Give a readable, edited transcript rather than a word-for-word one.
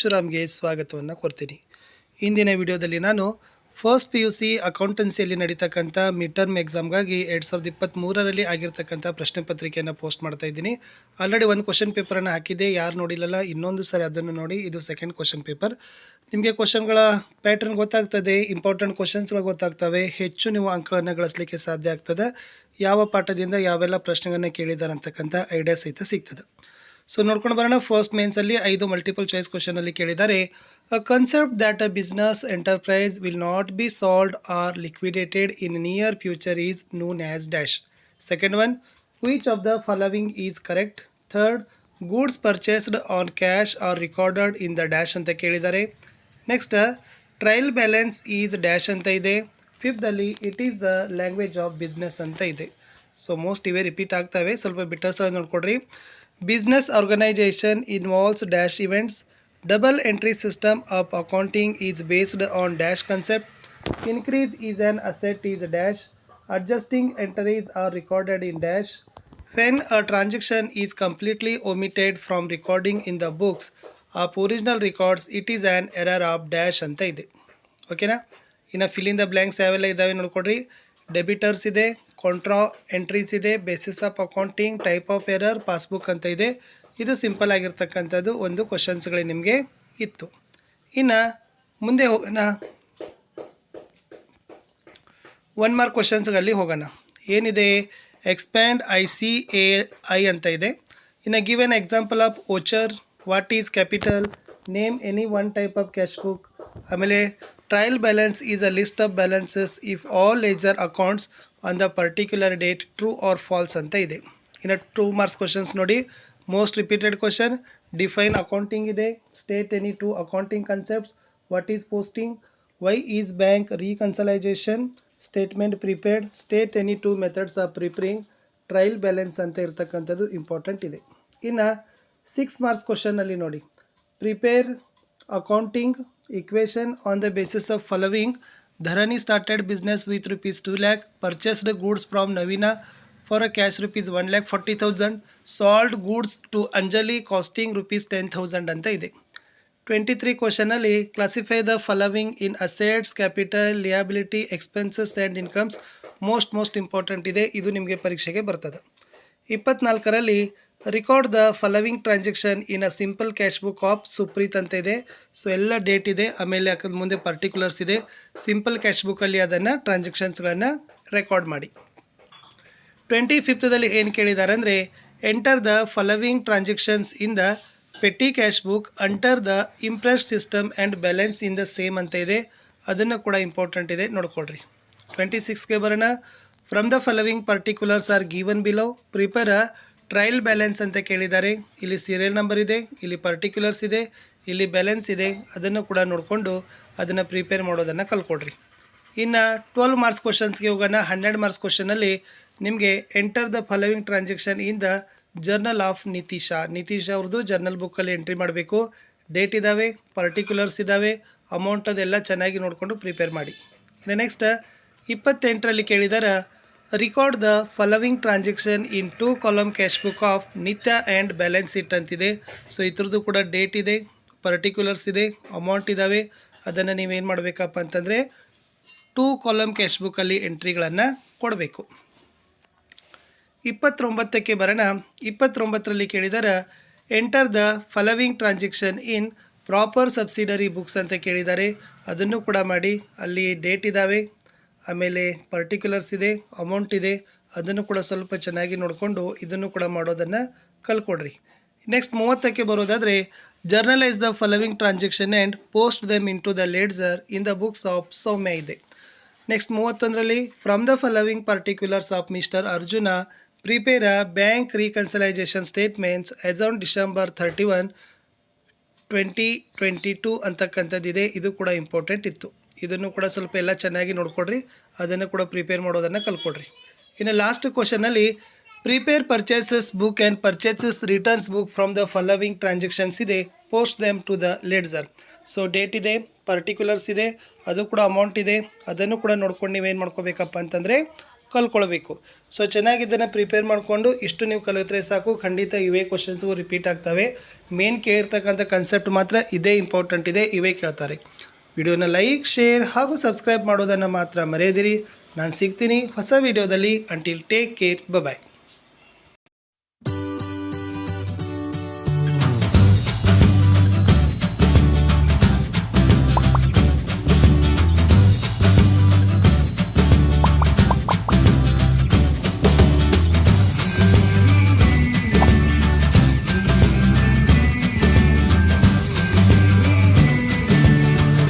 ಪರಶುರಾಮ್ಗೆ ಸ್ವಾಗತವನ್ನು ಕೊಡ್ತೀನಿ. ಇಂದಿನ ವಿಡಿಯೋದಲ್ಲಿ ನಾನು ಫಸ್ಟ್ PUC ಅಕೌಂಟೆನ್ಸಿಯಲ್ಲಿ ನಡೀತಕ್ಕಂಥ ಮಿಡ್ ಟರ್ಮ್ ಎಕ್ಸಾಮ್ಗಾಗಿ 2023ರಲ್ಲಿ ಆಗಿರ್ತಕ್ಕಂಥ ಪ್ರಶ್ನೆ ಪತ್ರಿಕೆಯನ್ನು ಪೋಸ್ಟ್ ಮಾಡ್ತಾ ಇದ್ದೀನಿ. ಆಲ್ರೆಡಿ ಒಂದು ಕ್ವಶನ್ ಪೇಪರನ್ನು ಹಾಕಿದ್ದೆ, ಯಾರು ನೋಡಿಲ್ಲಲ್ಲ ಇನ್ನೊಂದು ಸರಿ ಅದನ್ನು ನೋಡಿ. ಇದು ಸೆಕೆಂಡ್ ಕ್ವಶನ್ ಪೇಪರ್. ನಿಮಗೆ ಕ್ವಶನ್ಗಳ ಪ್ಯಾಟರ್ನ್ ಗೊತ್ತಾಗ್ತದೆ, ಇಂಪಾರ್ಟೆಂಟ್ ಕ್ವಶನ್ಸ್ಗಳು ಗೊತ್ತಾಗ್ತವೆ, ಹೆಚ್ಚು ನೀವು ಅಂಕಗಳನ್ನು ಗಳಿಸಲಿಕ್ಕೆ ಸಾಧ್ಯ ಆಗ್ತದೆ. ಯಾವ ಪಾಠದಿಂದ ಯಾವೆಲ್ಲ ಪ್ರಶ್ನೆಗಳನ್ನು ಕೇಳಿದ್ದಾರೆ ಅಂತಕ್ಕಂಥ ಐಡಿಯಾ ಸಹಿತ ಸಿಗ್ತದೆ. ಸೊ ನೋಡ್ಕೊಂಡು ಬರೋಣ. ಫಸ್ಟ್ ಮೇನ್ಸಲ್ಲಿ 5 ಮಲ್ಟಿಪಲ್ ಚಾಯ್ಸ್ ಕ್ವಶನಲ್ಲಿ ಕೇಳಿದ್ದಾರೆ, a concept that a business enterprise will not be sold or liquidated in near future is known as dash. Second one, which of the following is correct. Third, goods purchased on cash are recorded in the dash ಅಂತ ಕೇಳಿದ್ದಾರೆ. Next, trial balance is dash ಅಂತ ಇದೆ. ಫಿಫ್ತಲ್ಲಿ it is the language of business ಅಂತ ಇದೆ. So most ಇವೇ repeat ಆಗ್ತವೆ, ಸ್ವಲ್ಪ ಬಿಟ್ಟರ್ಸ್ ನೋಡ್ಕೊಡ್ರಿ. Business organization involves dash events. Double entry system of accounting is based on dash concept. Increase is an asset is dash. Adjusting entries are recorded in dash. When a transaction is completely omitted from recording in the books of original records, it is an error of dash ಅಂತ ಇದೆ. ಓಕೆನಾ. ಇನ್ನು fill in the blanks ಯಾವೆಲ್ಲ ಇದ್ದಾವೆ ನೋಡ್ಕೊಡ್ರಿ. ಡೆಬಿಟರ್ಸ್ ಇದೆ, contra entries ಇದೆ, basis of accounting, type of error, passbook ಅಂತ ಇದೆ. ಇದು ಸಿಂಪಲ್ ಆಗಿರ್ತಕ್ಕಂಥದ್ದು ಒಂದು ಕ್ವಶನ್ಸ್ಗಳು ನಿಮಗೆ ಇತ್ತು. ಇನ್ನು ಮುಂದೆ ಹೋಗೋಣ, 1 ಮಾರ್ಕ್ ಕ್ವಶನ್ಸ್ಗಳಲ್ಲಿ ಹೋಗೋಣ. ಏನಿದೆ, ಎಕ್ಸ್ಪ್ಯಾಂಡ್ ICAI ಅಂತ ಇದೆ. ಇನ್ನು give an example of voucher, what is capital, name any one type of cash book. ಆಮೇಲೆ trial balance is a list of balances of all ledger accounts on the particular date true or false ಅಂತ ಇದೆ. ಇನ್ನು 2 marks questions ನೋಡಿ. Most repeated question, define accounting ಇದೆ. State any 2 accounting concepts. What is posting, why is bank reconciliation, statement prepared, state any 2 methods of preparing, trial balance ಅಂತ ಇರ್ತಕ್ಕಂಥದ್ದು important ಇದೆ. ಇನ್ನು 6 marks ಕ್ವಶನ್ನಲ್ಲಿ ನೋಡಿ, prepare accounting equation on the basis of following. Dharani started business with rupees 2 lakh, purchased goods from Navina for a cash rupees 1,40,000, sold goods to Anjali costing rupees 10,000 ಅಂತ ಇದೆ. 23 ಕ್ವಶನಲ್ಲಿ classify the following in assets, capital, liability, expenses and incomes. Most important ಇದೆ, ಇದು ನಿಮಗೆ ಪರೀಕ್ಷೆಗೆ ಬರ್ತದೆ. 24ರಲ್ಲಿ record the following transaction in a simple cash book of Supreeth ಅಂತ ಇದೆ. ಸೊ ಎಲ್ಲ ಡೇಟ್ ಇದೆ, ಆಮೇಲೆ ಮುಂದೆ ಪರ್ಟಿಕ್ಯುಲರ್ಸ್ ಇದೆ. ಸಿಂಪಲ್ ಕ್ಯಾಶ್ ಬುಕ್ಕಲ್ಲಿ ಅದನ್ನು ಟ್ರಾನ್ಸಾಕ್ಷನ್ಸ್ಗಳನ್ನು ರೆಕಾರ್ಡ್ ಮಾಡಿ. 25ದಲ್ಲಿ ಏನು ಕೇಳಿದ್ದಾರೆ ಅಂದರೆ, enter the following transactions in the petty cash book under the Impress system and balance in the same ಅಂತ ಇದೆ. ಅದನ್ನು ಕೂಡ ಇಂಪಾರ್ಟೆಂಟ್ ಇದೆ, ನೋಡ್ಕೊಳ್ರಿ. 26ಗೆ ಬರೋಣ. From the following particulars are given below. Prepare a trial balance ಅಂತ ಕೇಳಿದ್ದಾರೆ. ಇಲ್ಲಿ ಸೀರಿಯಲ್ ನಂಬರ್ ಇದೆ, ಇಲ್ಲಿ ಪರ್ಟಿಕ್ಯುಲರ್ಸ್ ಇದೆ, ಇಲ್ಲಿ ಬ್ಯಾಲೆನ್ಸ್ ಇದೆ. ಅದನ್ನು ಕೂಡ ನೋಡಿಕೊಂಡು ಅದನ್ನು ಪ್ರಿಪೇರ್ ಮಾಡೋದನ್ನು ಕಲ್ಕೊಡ್ರಿ. ಇನ್ನು 12 ಮಾರ್ಕ್ಸ್ ಕ್ವಶನ್ಸ್ಗೆ ಹೋಗೋಣ. 12 ಮಾರ್ಕ್ಸ್ ಕ್ವಶನಲ್ಲಿ ನಿಮಗೆ enter the following transaction in the journal of Nitisha. Nitisha ಅವ್ರದ್ದು ಜರ್ನಲ್ ಬುಕ್ಕಲ್ಲಿ ಎಂಟ್ರಿ ಮಾಡಬೇಕು. ಡೇಟ್ ಇದ್ದಾವೆ, ಪರ್ಟಿಕ್ಯುಲರ್ಸ್ ಇದ್ದಾವೆ, ಅಮೌಂಟ್ ಅದೆಲ್ಲ ಚೆನ್ನಾಗಿ ನೋಡಿಕೊಂಡು ಪ್ರಿಪೇರ್ ಮಾಡಿ. ಇನ್ನು ನೆಕ್ಸ್ಟ್ 28ರಲ್ಲಿ ಕೇಳಿದ್ದಾರೆ, record the following transaction in 2 column cash book of ನಿತ್ಯ ಆ್ಯಂಡ್ ಬ್ಯಾಲೆನ್ಸ್ ಶೀಟ್ ಅಂತಿದೆ. ಸೊ ಇದ್ರದ್ದು ಕೂಡ ಡೇಟ್ ಇದೆ, ಪರ್ಟಿಕ್ಯುಲರ್ಸ್ ಇದೆ, ಅಮೌಂಟ್ ಇದ್ದಾವೆ. ಅದನ್ನು ನೀವೇನು ಮಾಡಬೇಕಪ್ಪ ಅಂತಂದರೆ 2 ಕಾಲಮ್ ಕ್ಯಾಶ್ ಬುಕ್ಕಲ್ಲಿ ಎಂಟ್ರಿಗಳನ್ನು ಕೊಡಬೇಕು. 29ಕ್ಕೆ ಬರೋಣ. 29ರಲ್ಲಿ ಕೇಳಿದ್ದಾರೆ, enter the following transaction in proper subsidiary books ಅಂತ ಕೇಳಿದ್ದಾರೆ. ಅದನ್ನು ಕೂಡ ಮಾಡಿ. ಅಲ್ಲಿ ಡೇಟ್ ಇದ್ದಾವೆ, ಆಮೇಲೆ ಪರ್ಟಿಕ್ಯುಲರ್ಸ್ ಇದೆ, ಅಮೌಂಟ್ ಇದೆ. ಅದನ್ನು ಕೂಡ ಸ್ವಲ್ಪ ಚೆನ್ನಾಗಿ ನೋಡಿಕೊಂಡು ಇದನ್ನು ಕೂಡ ಮಾಡೋದನ್ನು ಕಲ್ಕೊಡ್ರಿ. ನೆಕ್ಸ್ಟ್ 30ಕ್ಕೆ ಬರೋದಾದರೆ, journalise the following transaction and post them into the ledger in the books of Soumya ಇದೆ. ನೆಕ್ಸ್ಟ್ 31ರಲ್ಲಿ from the following particulars of mister Arjuna prepare a bank reconciliation statements as on December 31, 2022 ಅಂತಕ್ಕಂಥದ್ದಿದೆ. ಇದು ಕೂಡ important ಇತ್ತು. ಇದನ್ನು ಕೂಡ ಸ್ವಲ್ಪ ಎಲ್ಲ ಚೆನ್ನಾಗಿ ನೋಡ್ಕೊಡ್ರಿ. ಅದನ್ನು ಕೂಡ ಪ್ರಿಪೇರ್ ಮಾಡೋದನ್ನು ಕಲ್ಕೊಡ್ರಿ. ಇನ್ನು ಲಾಸ್ಟ್ ಕ್ವಶನಲ್ಲಿ prepare purchases book and purchases returns book from the following transactions ಇದೆ. Post them to the ledger. So date ಇದೆ, ಪರ್ಟಿಕ್ಯುಲರ್ಸ್ ಇದೆ, ಅದು ಕೂಡ ಅಮೌಂಟ್ ಇದೆ. ಅದನ್ನು ಕೂಡ ನೋಡ್ಕೊಂಡು ನೀವೇನು ಮಾಡ್ಕೋಬೇಕಪ್ಪ ಅಂತಂದರೆ ಕಲ್ತ್ಕೊಳ್ಬೇಕು. ಸೊ ಚೆನ್ನಾಗಿ ಇದನ್ನು ಪ್ರಿಪೇರ್ ಮಾಡಿಕೊಂಡು ಇಷ್ಟು ನೀವು ಕಲಿತ್ರೆ ಸಾಕು, ಖಂಡಿತ ಇವೇ ಕ್ವಶನ್ಸ್ಗೂ ರಿಪೀಟ್ ಆಗ್ತವೆ. ಮೇನ್ ಕೇಳಿರ್ತಕ್ಕಂಥ ಕನ್ಸೆಪ್ಟ್ ಮಾತ್ರ ಇದೇ ಇಂಪಾರ್ಟೆಂಟ್ ಇದೆ, ಇವೇ ಕೇಳ್ತಾರೆ. ವಿಡಿಯೋನ ಲೈಕ್, ಶೇರ್ ಹಾಗೂ ಸಬ್ಸ್ಕ್ರೈಬ್ ಮಾಡೋದನ್ನು ಮಾತ್ರ ಮರೆಯದಿರಿ. ನಾನು ಸಿಗ್ತೀನಿ ಹೊಸ ವಿಡಿಯೋದಲ್ಲಿ. ಅಂಟಿಲ್ ಟೇಕ್ ಕೇರ್, ಬಾಯ್.